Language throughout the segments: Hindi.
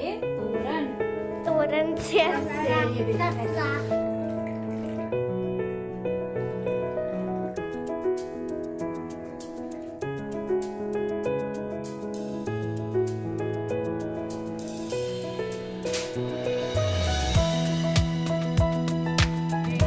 बनाएंगे तोरण। तोरण से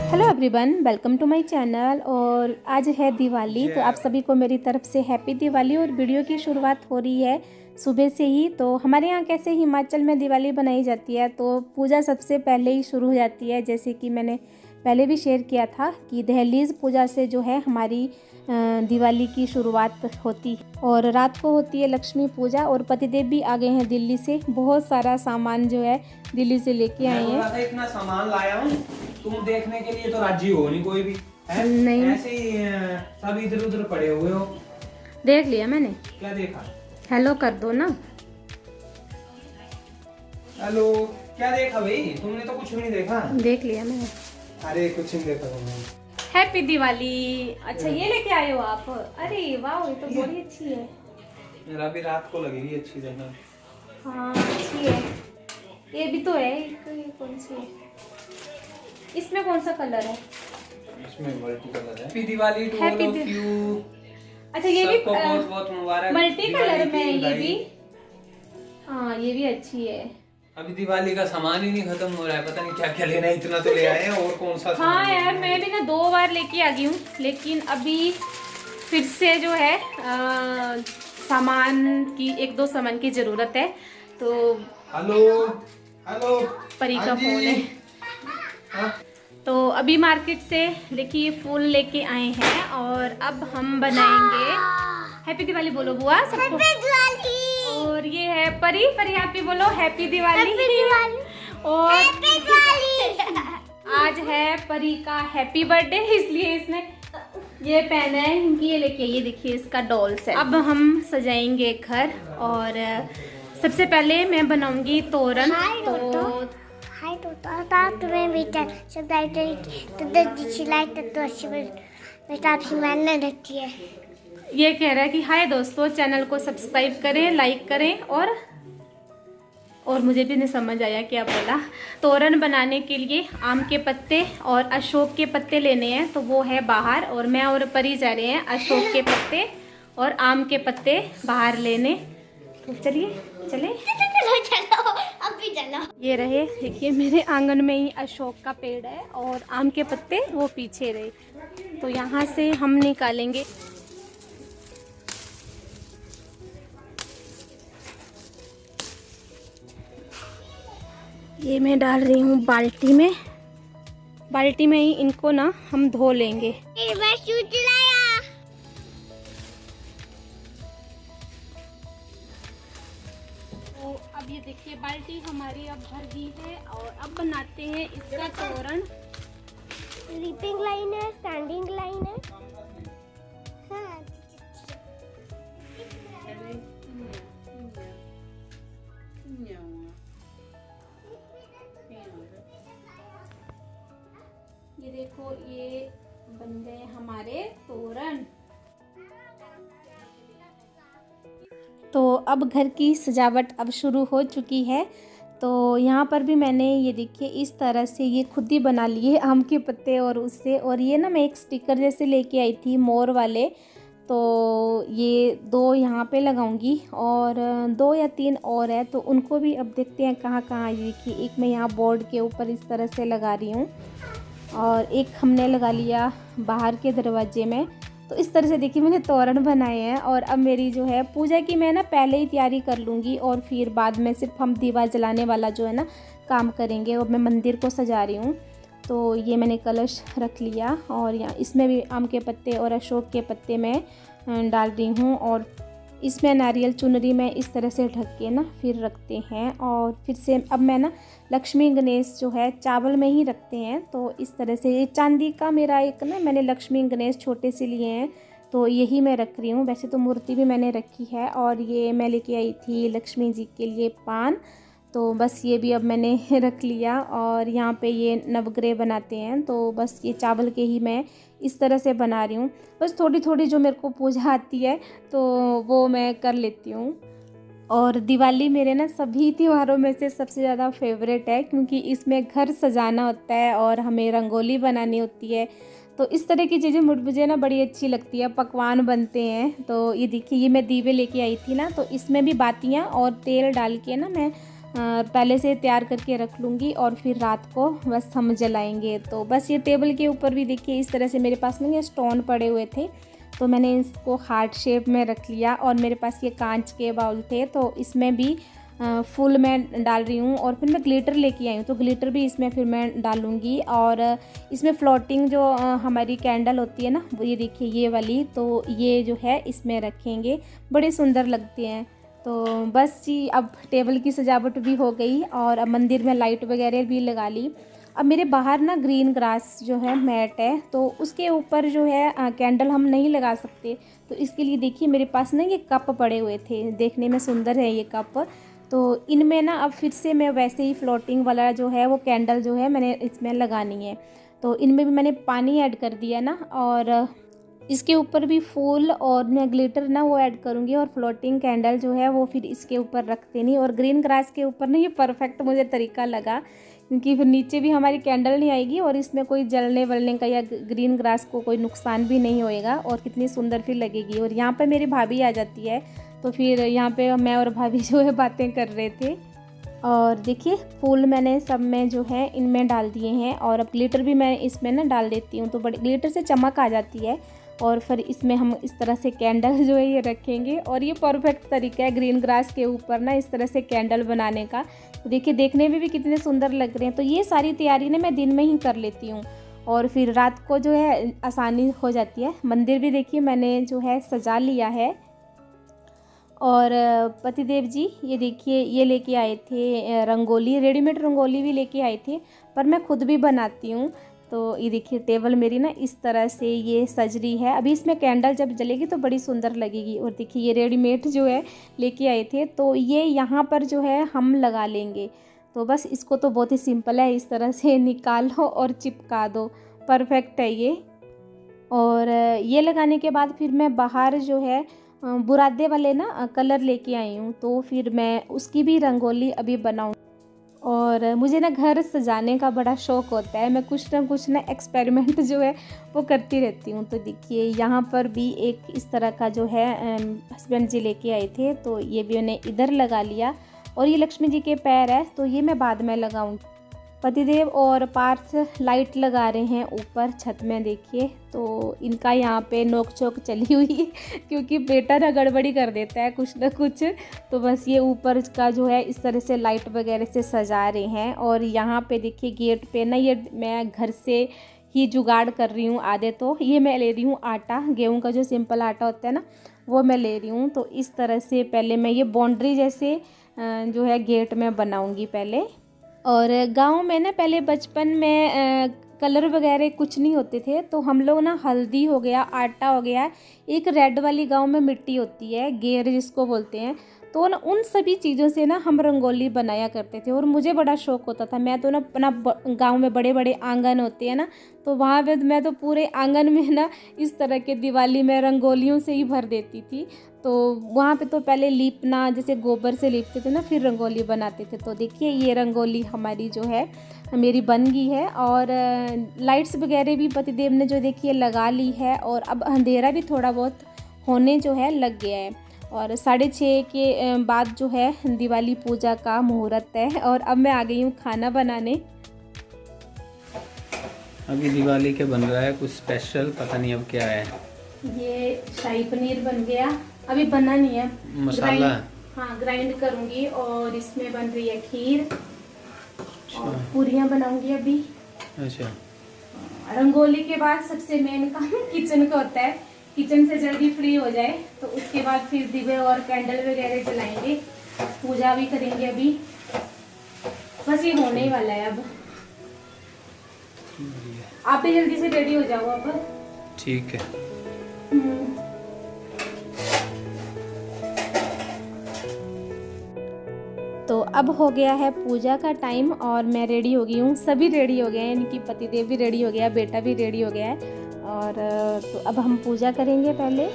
hello everyone, welcome to my channel. और आज है दिवाली, तो आप सभी को मेरी तरफ से हैप्पी दिवाली। और वीडियो की शुरुआत हो रही है सुबह से ही। तो हमारे यहाँ कैसे हिमाचल में दिवाली बनाई जाती है, तो पूजा सबसे पहले ही शुरू हो जाती है। जैसे कि मैंने पहले भी शेयर किया था कि दहलीज पूजा से जो है हमारी दिवाली की शुरुआत होती है। और रात को होती है लक्ष्मी पूजा। और पतिदेव भी आ गए हैं दिल्ली से, बहुत सारा सामान जो है दिल्ली से लेके आए हैं। इतना सामान लाया हूँ, तुम देखने के लिए तो राजी हो नहीं कोई भी है? नहीं, ऐसे ही सब इधर उधर पड़े हुए हो। देख लिया मैंने। क्या देखा? हेलो कर दो ना। हेलो, क्या देखा भाई? तुमने तो कुछ भी नहीं देखा। देख लिया मैंने। अरे कुछ नहीं देखा तुमने। हैप्पी दिवाली। अच्छा, ये लेके आए हो आप? अरे वाह, ये तो बड़ी अच्छी है। मेरा भी रात को लगेगी अच्छी देखना। हाँ अच्छी है। ये भी तो है एक, ये कौन सी है? इसमें कौन सा कलर है? इसमें मल्टी कलर है। Happy Diwali to all of you. अच्छा, ये भी बहुत बहुत मुबारक। मल्टी कलर में है ये भी। हाँ, ये भी अच्छी है। अभी दिवाली का सामान ही नहीं खत्म हो रहा है, पता नहीं क्या क्या लेना है। इतना तो ले आए हैं, और कौन सा? हाँ यार, मैं भी ना 2 बार लेके आ गई हूँ, लेकिन अभी फिर से जो है सामान की 1-2 सामान की जरूरत है। तो हेलो हेलो, परी का फोन है। हाँ? तो अभी मार्केट से देखिए फूल लेके आए हैं, और अब हम बनाएंगे। हैप्पी दिवाली बोलो बुआ सबको। और ये है परी। परी आप भी बोलो हैप्पी दिवाली। और आज है परी का हैप्पी बर्थडे, इसलिए इसने ये पहना है। ये लेके, ये देखिए इसका डॉल सेट। अब हम सजाएंगे घर। और सबसे पहले मैं बनाऊंगी तोरण। ये कह रहा है कि हाय दोस्तों, चैनल को सब्सक्राइब करें, लाइक करें। और मुझे भी नहीं समझ आया क्या बोला। तोरण बनाने के लिए आम के पत्ते और अशोक के पत्ते लेने हैं, तो वो है बाहर। और मैं और परी जा रहे हैं अशोक के पत्ते और आम के पत्ते बाहर लेने। तो चलिए चले। चलो अभी चलो। ये रहे, देखिए मेरे आंगन में ही अशोक का पेड़ है, और आम के पत्ते वो पीछे रहे। तो यहाँ से हम निकालेंगे। ये मैं डाल रही हूँ बाल्टी में। बाल्टी में ही इनको ना हम धो लेंगे। तो अब ये देखिए बाल्टी हमारी अब भर गई है, और अब बनाते हैं इसका तोरण। स्लीपिंग लाइन है, स्टैंडिंग लाइन है। हाँ। ये देखो, ये बन गए हमारे तोरण। तो अब घर की सजावट अब शुरू हो चुकी है। तो यहाँ पर भी मैंने ये देखिए इस तरह से ये खुद ही बना लिए आम के पत्ते और उससे। और ये ना मैं एक स्टिकर जैसे लेके आई थी मोर वाले, तो ये 2 यहाँ पे लगाऊंगी, और 2 या 3 और है, तो उनको भी अब देखते हैं कहाँ कहाँ। ये देखिए एक मैं यहाँ बोर्ड के ऊपर इस तरह से लगा रही हूँ, और एक हमने लगा लिया बाहर के दरवाजे में। तो इस तरह से देखिए मैंने तोरण बनाए हैं। और अब मेरी जो है पूजा की मैं ना पहले ही तैयारी कर लूँगी, और फिर बाद में सिर्फ हम दीवा जलाने वाला जो है ना काम करेंगे। और मैं मंदिर को सजा रही हूँ। तो ये मैंने कलश रख लिया, और यहाँ इसमें भी आम के पत्ते और अशोक के पत्ते मैं डाल रही हूँ। और इसमें नारियल चुनरी में इस तरह से ढक के ना फिर रखते हैं। और फिर से अब मैं ना लक्ष्मी गणेश जो है चावल में ही रखते हैं। तो इस तरह से ये चांदी का मेरा एक ना मैंने लक्ष्मी गणेश छोटे से लिए हैं, तो यही मैं रख रही हूँ। वैसे तो मूर्ति भी मैंने रखी है। और ये मैं लेके आई थी लक्ष्मी जी के लिए पान, तो बस ये भी अब मैंने रख लिया। और यहाँ पे ये नवग्रह बनाते हैं, तो बस ये चावल के ही मैं इस तरह से बना रही हूँ। बस थोड़ी थोड़ी जो मेरे को पूजा आती है तो वो मैं कर लेती हूँ। और दिवाली मेरे ना सभी त्योहारों में से सबसे ज़्यादा फेवरेट है, क्योंकि इसमें घर सजाना होता है और हमें रंगोली बनानी होती है। तो इस तरह की चीज़ें मुझे ना बड़ी अच्छी लगती है, पकवान बनते हैं। तो ये देखिए, ये मैं दीवे लेके आई थी ना, तो इसमें भी बातियाँ और तेल डाल के ना मैं पहले से तैयार करके रख लूँगी और फिर रात को बस हम जलाएंगे। तो बस ये टेबल के ऊपर भी देखिए इस तरह से मेरे पास में ये स्टोन पड़े हुए थे, तो मैंने इसको हार्ट शेप में रख लिया। और मेरे पास ये कांच के बाउल थे, तो इसमें भी फूल मैं डाल रही हूँ। और फिर मैं ग्लिटर लेके आई हूँ, तो ग्लिटर भी इसमें फिर मैं डालूँगी। और इसमें फ्लोटिंग जो हमारी कैंडल होती है ना, वो ये देखिए ये वाली, तो ये जो है इसमें रखेंगे, बड़े सुंदर लगते हैं। तो बस जी, अब टेबल की सजावट भी हो गई और अब मंदिर में लाइट वगैरह भी लगा ली। अब मेरे बाहर ना ग्रीन ग्रास जो है मैट है, तो उसके ऊपर जो है कैंडल हम नहीं लगा सकते। तो इसके लिए देखिए मेरे पास ना ये कप पड़े हुए थे, देखने में सुंदर है ये कप। तो इनमें ना अब फिर से मैं वैसे ही फ्लोटिंग वाला जो है वो कैंडल जो है मैंने इसमें लगानी है। तो इनमें भी मैंने पानी ऐड कर दिया ना, और इसके ऊपर भी फूल और मैं ग्लिटर ना वो ऐड करूँगी। और फ्लोटिंग कैंडल जो है वो फिर इसके ऊपर रख देनी। और ग्रीन ग्रास के ऊपर ना ये परफेक्ट मुझे तरीका लगा, क्योंकि फिर नीचे भी हमारी कैंडल नहीं आएगी और इसमें कोई जलने वलने का या ग्रीन ग्रास को कोई नुकसान भी नहीं होएगा और कितनी सुंदर फिर लगेगी। और यहाँ पे मेरी भाभी आ जाती है, तो फिर यहाँ पे मैं और भाभी जो है बातें कर रहे थे। और देखिए फूल मैंने सब में जो है इनमें डाल दिए हैं, और अब ग्लिटर भी मैं इसमें ना डाल देती हूँ, तो बड़ी ग्लिटर से चमक आ जाती है। और फिर इसमें हम इस तरह से कैंडल जो है ये रखेंगे। और ये परफेक्ट तरीका है ग्रीन ग्रास के ऊपर ना इस तरह से कैंडल बनाने का। तो देखिए देखने में भी कितने सुंदर लग रहे हैं। तो ये सारी तैयारी ना मैं दिन में ही कर लेती हूँ और फिर रात को जो है आसानी हो जाती है। मंदिर भी देखिए मैंने जो है सजा लिया है। और पतिदेव जी ये देखिए ये लेके आए थे रंगोली, रेडीमेड रंगोली भी लेके आए थे, पर मैं खुद भी बनाती हूँ। तो ये देखिए टेबल मेरी ना इस तरह से ये सज रही है। अभी इसमें कैंडल जब जलेगी तो बड़ी सुंदर लगेगी। और देखिए ये रेडीमेड जो है लेके आए थे, तो ये यहाँ पर जो है हम लगा लेंगे। तो बस इसको तो बहुत ही सिंपल है, इस तरह से निकाल लो और चिपका दो, परफेक्ट है ये। और ये लगाने के बाद फिर मैं बाहर जो है बुरादे वाले ना कलर लेके आई हूँ, तो फिर मैं उसकी भी रंगोली अभी बनाऊँ। और मुझे ना घर सजाने का बड़ा शौक़ होता है, मैं कुछ ना एक्सपेरिमेंट जो है वो करती रहती हूँ। तो देखिए यहाँ पर भी एक इस तरह का जो है हस्बैंड जी लेके आए थे, तो ये भी उन्हें इधर लगा लिया। और ये लक्ष्मी जी के पैर है, तो ये मैं बाद में लगाऊंगी। पतिदेव और पार्थ लाइट लगा रहे हैं ऊपर छत में, देखिए। तो इनका यहाँ पे नोक चोक चली हुई है, क्योंकि बेटा ना गड़बड़ी कर देता है कुछ ना कुछ। तो बस ये ऊपर का जो है इस तरह से लाइट वगैरह से सजा रहे हैं। और यहाँ पे देखिए गेट पे ना ये मैं घर से ही जुगाड़ कर रही हूँ आधे। तो ये मैं ले रही हूँ आटा, गेहूँ का जो सिंपल आटा होता है ना वो मैं ले रही हूँ। तो इस तरह से पहले मैं ये बाउंड्री जैसे जो है गेट में बनाऊँगी पहले। और गांव में ना पहले बचपन में कलर वगैरह कुछ नहीं होते थे, तो हम लोग ना हल्दी हो गया, आटा हो गया, एक रेड वाली गांव में मिट्टी होती है गेर जिसको बोलते हैं, तो ना उन सभी चीज़ों से ना हम रंगोली बनाया करते थे। और मुझे बड़ा शौक़ होता था। मैं तो ना अपना गांव में बड़े बड़े आंगन होते हैं ना, तो वहाँ पे मैं तो पूरे आंगन में ना इस तरह के दिवाली में रंगोलियों से ही भर देती थी। तो वहाँ पे तो पहले लीपना, जैसे गोबर से लीपते थे ना, फिर रंगोली बनाते थे। तो देखिए ये रंगोली हमारी जो है मेरी बन गई है। और लाइट्स वगैरह भी पतिदेव ने जो देखिए लगा ली है। और अब अंधेरा भी थोड़ा बहुत होने जो है लग गया है। और 6:30 के बाद जो है दिवाली पूजा का मुहूर्त है। और अब मैं आ गई हूँ खाना बनाने। अभी दिवाली के बन रहा है कुछ स्पेशल, पता नहीं अब क्या है। ये शाही पनीर बन गया, अभी बना नहीं है, मसाला हाँ ग्राइंड करूँगी। और इसमें बन रही है खीर और पूरियाँ बनाऊँगी अभी। अच्छा, रंगोली के बाद सबसे मेन काम किचन का होता है। किचन से जल्दी फ्री हो जाए तो उसके बाद फिर दिवे और कैंडल वगैरह जलाएंगे, पूजा भी करेंगे अभी। बस ये होने ही वाला है अब। आप भी जल्दी से रेडी हो जाओ अब। ठीक है। तो अब हो गया है पूजा का टाइम और मैं रेडी हो गई हूँ। सभी रेडी हो गए हैं, इनकी पतिदेव भी रेडी हो गया, बेटा भी रेडी हो गया है। और तो अब हम पूजा करेंगे पहले।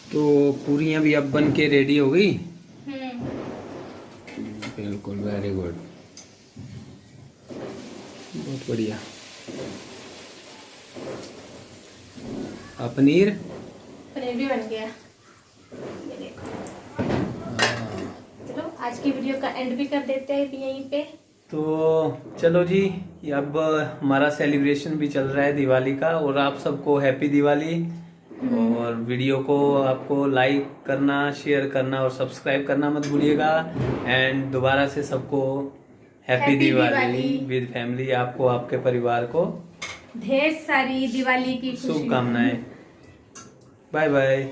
तो पूरियां भी अब बन के रेडी हो गई। बिल्कुल, वेरी गुड, बहुत बढ़िया। पनीर भी बन गया, ये देखो। चलो आज की वीडियो का एंड भी कर देते हैं यहीं पे। तो चलो जी, अब हमारा सेलिब्रेशन भी चल रहा है दिवाली का, और आप सबको हैप्पी दिवाली। और वीडियो को आपको लाइक करना, शेयर करना और सब्सक्राइब करना मत भूलिएगा। एंड दोबारा से सबको हैप्पी दिवाली विद फैमिली। आपको, आपके परिवार को ढेर सारी दिवाली की शुभकामनाएं। Bye bye.